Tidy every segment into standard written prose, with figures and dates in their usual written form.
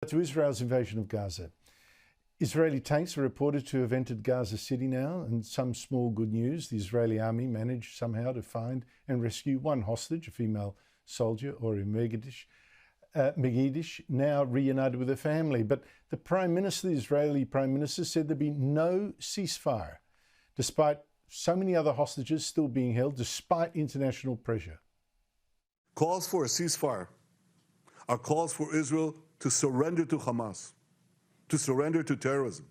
To Israel's invasion of Gaza. Israeli tanks are reported to have entered Gaza City now, and some small good news. The Israeli army managed somehow to find and rescue one hostage, a female soldier, Ori Megidish, now reunited with her family. But the Prime Minister, the Israeli Prime Minister, said there'd be no ceasefire, despite so many other hostages still being held, despite international pressure. Calls for a ceasefire are calls for Israel to surrender to Hamas, to surrender to terrorism,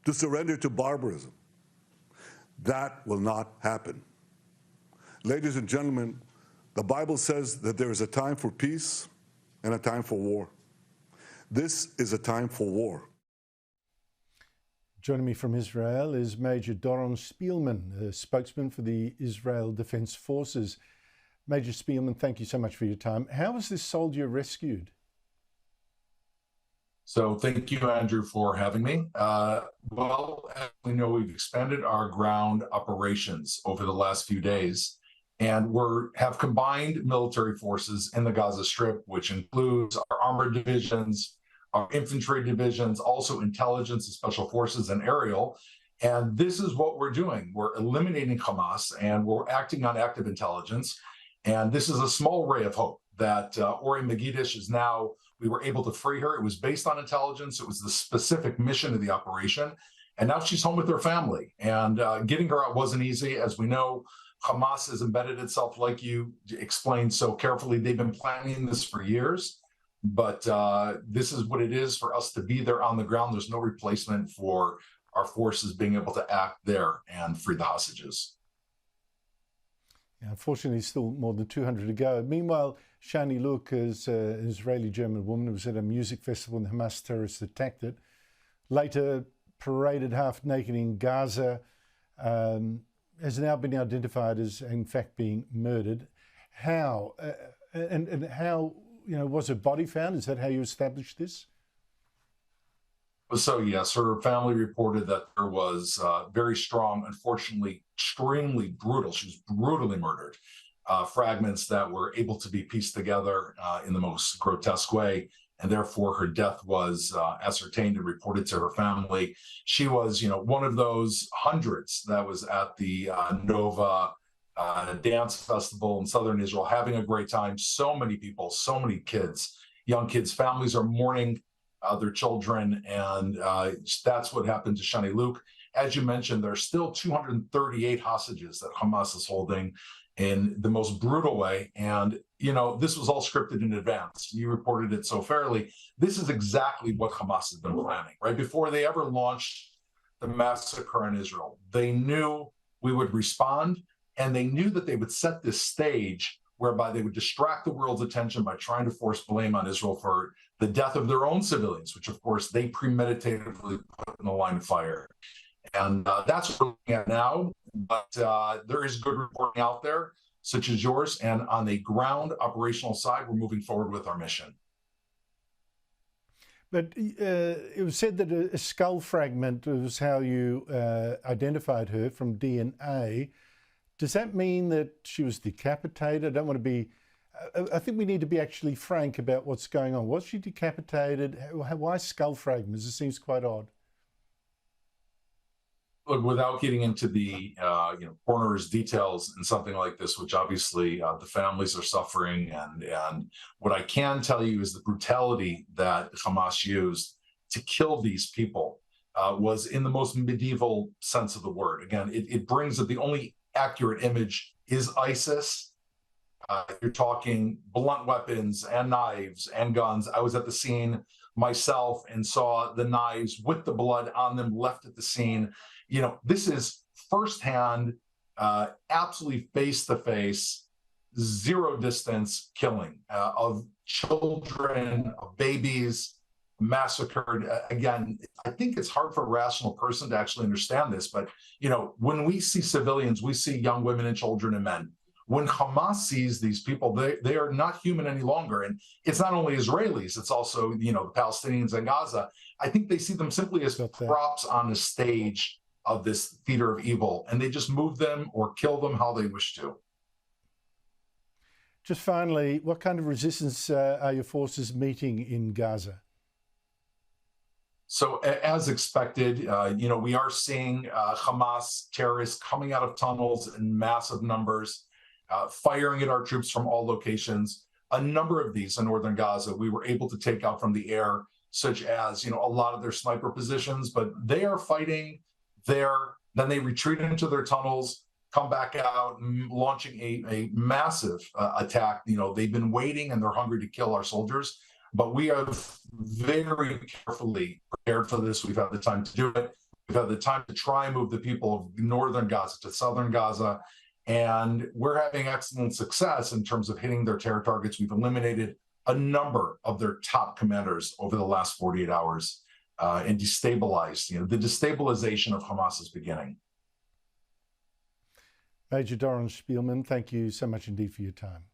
to surrender to barbarism. That will not happen. Ladies and gentlemen, the Bible says that there is a time for peace and a time for war. This is a time for war. Joining me from Israel is Major Doron Spielman, a spokesman for the Israel Defense Forces. Major Spielman, thank you so much for your time. How was this soldier rescued? So thank you, Andrew, for having me. Well, as we know, we've expanded our ground operations over the last few days, and have combined military forces in the Gaza Strip, which includes our armored divisions, our infantry divisions, also intelligence and special forces and aerial. And this is what we're doing. We're eliminating Hamas, and we're acting on active intelligence. And this is a small ray of hope that Ori Megidish is now, we were able to free her. It was based on intelligence. It was the specific mission of the operation. And now she's home with her family. And getting her out wasn't easy. As we know, Hamas has embedded itself, like you explained so carefully. They've been planning this for years. But this is what it is for us to be there on the ground. There's no replacement for our forces being able to act there and free the hostages. Yeah, unfortunately, still more than 200 to go. Meanwhile, Shani Louk is an Israeli-German woman who was at a music festival and Hamas terrorists attacked it. Later paraded half naked in Gaza, has now been identified as, in fact, being murdered. How? And how, was her body found? Is that how you established this? So yes, her family reported that there was very strong, unfortunately, extremely brutal, she was brutally murdered, fragments that were able to be pieced together in the most grotesque way. And therefore her death was ascertained and reported to her family. She was, one of those hundreds that was at the Nova dance festival in southern Israel, having a great time. So many people, so many kids, young kids, families are mourning their children, and that's what happened to Shani Louk. As you mentioned, there are still 238 hostages that Hamas is holding in the most brutal way. And, this was all scripted in advance. You reported it so fairly. This is exactly what Hamas has been planning, right? Before they ever launched the massacre in Israel, they knew we would respond, and they knew that they would set this stage whereby they would distract the world's attention by trying to force blame on Israel for the death of their own civilians, which of course they premeditatively put in the line of fire. And that's what we're looking at now. But there is good reporting out there, such as yours. And on the ground operational side, we're moving forward with our mission. But it was said that a skull fragment was how you identified her from DNA. Does that mean that she was decapitated? I don't want to be, I think we need to be actually frank about what's going on. Was she decapitated? Why skull fragments? It seems quite odd. Look, without getting into the coroner's details in something like this, which obviously the families are suffering, and what I can tell you is the brutality that Hamas used to kill these people was in the most medieval sense of the word. Again, it brings up the only accurate image is ISIS. You're talking blunt weapons and knives and guns. I was at the scene myself and saw the knives with the blood on them left at the scene. This is firsthand, absolutely face-to-face, zero distance killing of children, of babies, massacred. Again, I think it's hard for a rational person to actually understand this, but when we see civilians, we see young women and children and men. When Hamas sees these people, they are not human any longer. And it's not only Israelis, it's also, the Palestinians in Gaza. I think they see them simply as props on the stage of this theater of evil, and they just move them or kill them how they wish to. Just finally, what kind of resistance are your forces meeting in Gaza? So as expected, we are seeing Hamas terrorists coming out of tunnels in massive numbers, firing at our troops from all locations. A number of these in northern Gaza we were able to take out from the air, such as a lot of their sniper positions, but they are fighting there. Then they retreat into their tunnels, come back out, launching a massive attack. They've been waiting and they're hungry to kill our soldiers. But we have very carefully prepared for this. We've had the time to do it. We've had the time to try and move the people of northern Gaza to southern Gaza. And we're having excellent success in terms of hitting their terror targets. We've eliminated a number of their top commanders over the last 48 hours and destabilized. The destabilization of Hamas is beginning. Major Doron Spielman, thank you so much indeed for your time.